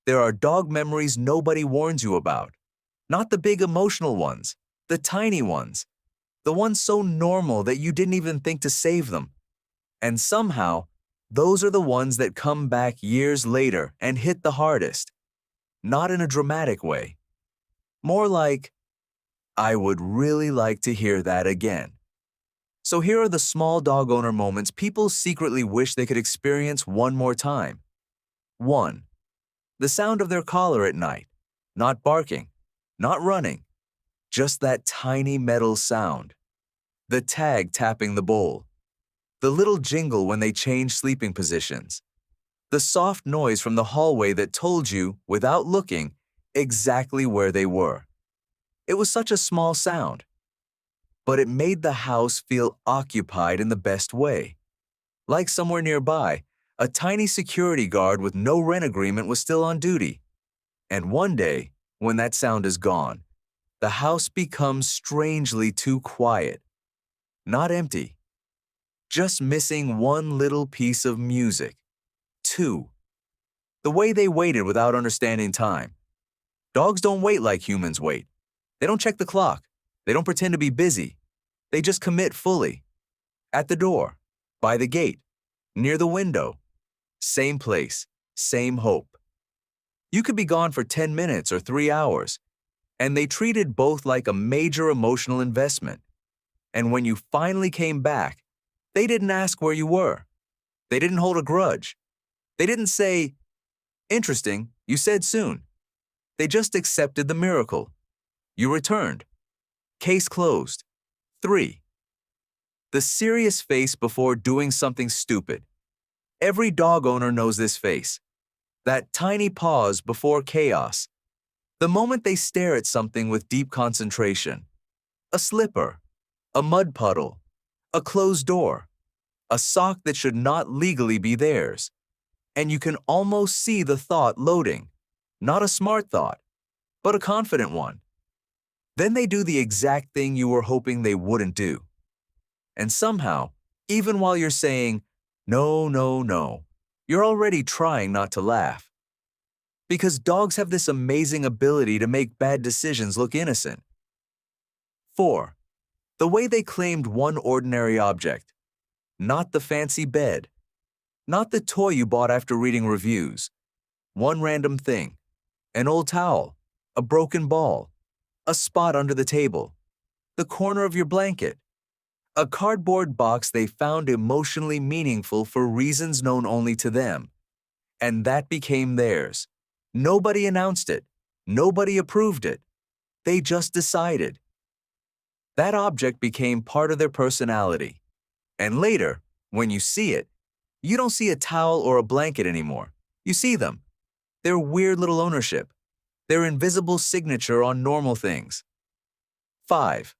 There are dog memories nobody warns you about. Not the big emotional ones, the tiny ones, the ones so normal that you didn't even think to save them. And somehow, those are the ones that come back years later and hit the hardest. Not in a dramatic way. More like, I would really like to hear that again. So here are the small dog owner moments people secretly wish they could experience one more time. 1. The sound of their collar at night. Not barking, not running, just that tiny metal sound. The tag tapping the bowl. The little jingle when they change sleeping positions. The soft noise from the hallway that told you, without looking, exactly where they were. It was such a small sound, but it made the house feel occupied in the best way. Like somewhere nearby, a tiny security guard with no rent agreement was still on duty. And one day, when that sound is gone, the house becomes strangely too quiet. Not empty, just missing one little piece of music. 2. The way they waited without understanding time. Dogs don't wait like humans wait. They don't check the clock. They don't pretend to be busy. They just commit fully. At the door, by the gate, near the window. Same place, same hope. You could be gone for 10 minutes or 3 hours, and they treated both like a major emotional investment. And when you finally came back, they didn't ask where you were. They didn't hold a grudge. They didn't say, "Interesting, you said soon." They just accepted the miracle. You returned. Case closed. 3. The serious face before doing something stupid. Every dog owner knows this face. That tiny pause before chaos. The moment they stare at something with deep concentration. A slipper, a mud puddle, a closed door, a sock that should not legally be theirs. And you can almost see the thought loading. Not a smart thought, but a confident one. Then they do the exact thing you were hoping they wouldn't do. And somehow, even while you're saying, "No, no, no," you're already trying not to laugh. Because dogs have this amazing ability to make bad decisions look innocent. 4. The way they claimed one ordinary object. Not the fancy bed. Not the toy you bought after reading reviews. One random thing. An old towel. A broken ball. A spot under the table. The corner of your blanket. A cardboard box they found emotionally meaningful for reasons known only to them. And that became theirs. Nobody announced it. Nobody approved it. They just decided. That object became part of their personality. And later, when you see it, you don't see a towel or a blanket anymore. You see them. Their weird little ownership. Their invisible signature on normal things. 5.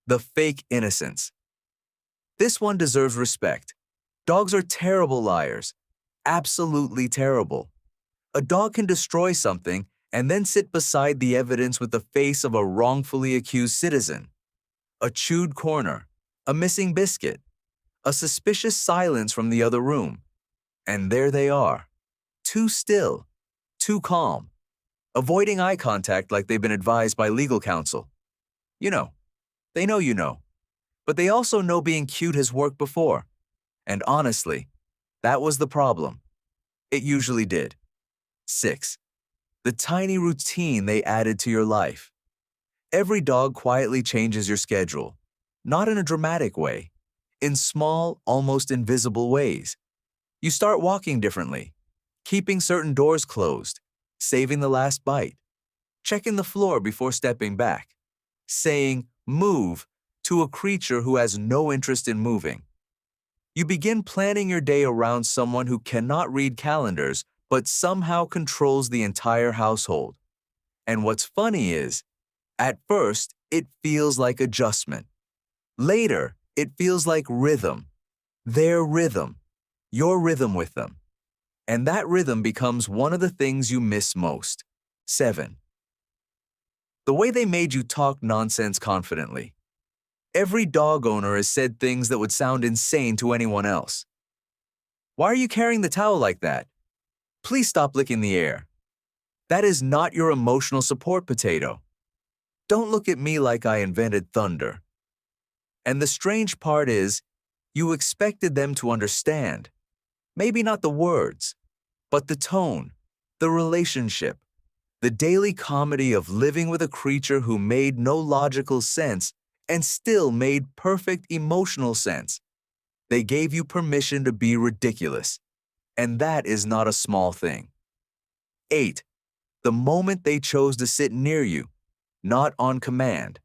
The fake innocence. This one deserves respect. Dogs are terrible liars. Absolutely terrible. A dog can destroy something and then sit beside the evidence with the face of a wrongfully accused citizen. A chewed corner, a missing biscuit, a suspicious silence from the other room. And there they are. Too still, too calm, avoiding eye contact like they've been advised by legal counsel. You know, they know you know. But they also know being cute has worked before. And honestly, that was the problem. It usually did. 6. The tiny routine they added to your life. Every dog quietly changes your schedule, not in a dramatic way, in small, almost invisible ways. You start walking differently, keeping certain doors closed, saving the last bite, checking the floor before stepping back, saying "move" to a creature who has no interest in moving. You begin planning your day around someone who cannot read calendars but somehow controls the entire household. And what's funny is, at first, it feels like adjustment. Later, it feels like rhythm. Their rhythm. Your rhythm with them. And that rhythm becomes one of the things you miss most. 7. The way they made you talk nonsense confidently. Every dog owner has said things that would sound insane to anyone else. "Why are you carrying the towel like that? Please stop licking the air." That is not your emotional support potato. Don't look at me like I invented thunder. And the strange part is, you expected them to understand. Maybe not the words, but the tone, the relationship, the daily comedy of living with a creature who made no logical sense and still made perfect emotional sense. They gave you permission to be ridiculous, and that is not a small thing. 8. The moment they chose to sit near you, not on command,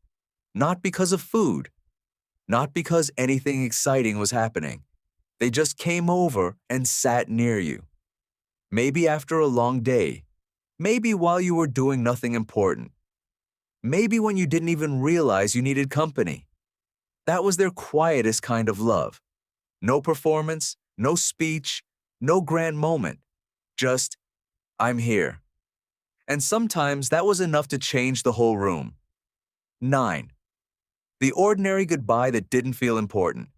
not because of food, not because anything exciting was happening. They just came over and sat near you. Maybe after a long day, maybe while you were doing nothing important, maybe when you didn't even realize you needed company. That was their quietest kind of love. No performance, no speech, no grand moment. Just, I'm here. And sometimes that was enough to change the whole room. 9. The ordinary goodbye that didn't feel important.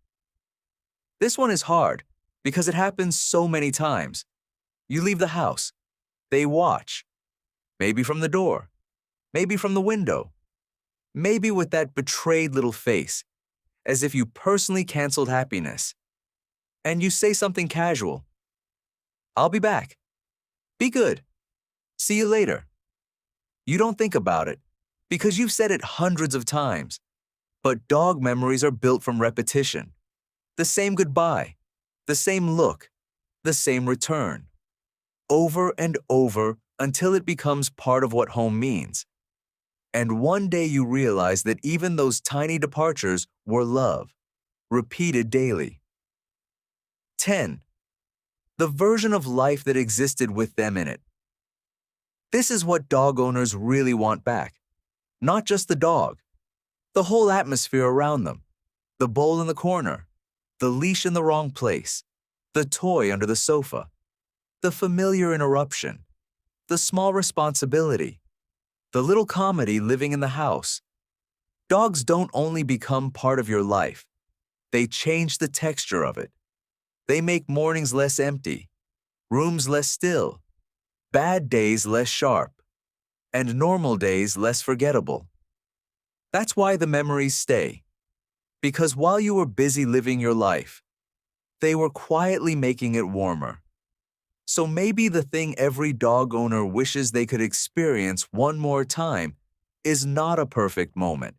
This one is hard because it happens so many times. You leave the house. They watch. Maybe from the door. Maybe from the window. Maybe with that betrayed little face, as if you personally canceled happiness. And you say something casual. I'll be back. Be good. See you later. You don't think about it because you've said it hundreds of times. But dog memories are built from repetition. The same goodbye, the same look, the same return. Over and over until it becomes part of what home means. And one day you realize that even those tiny departures were love, repeated daily. 10. The version of life that existed with them in it. This is what dog owners really want back. Not just the dog, the whole atmosphere around them, the bowl in the corner, the leash in the wrong place, the toy under the sofa, the familiar interruption, the small responsibility, the little comedy living in the house. Dogs don't only become part of your life, they change the texture of it. They make mornings less empty, rooms less still, bad days less sharp, and normal days less forgettable. That's why the memories stay. Because while you were busy living your life, they were quietly making it warmer. So maybe the thing every dog owner wishes they could experience one more time is not a perfect moment.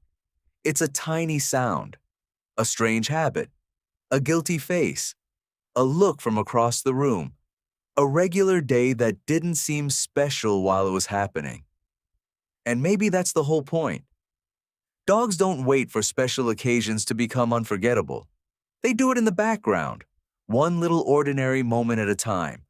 It's a tiny sound, a strange habit, a guilty face, a look from across the room, a regular day that didn't seem special while it was happening. And maybe that's the whole point. Dogs don't wait for special occasions to become unforgettable. They do it in the background, one little ordinary moment at a time.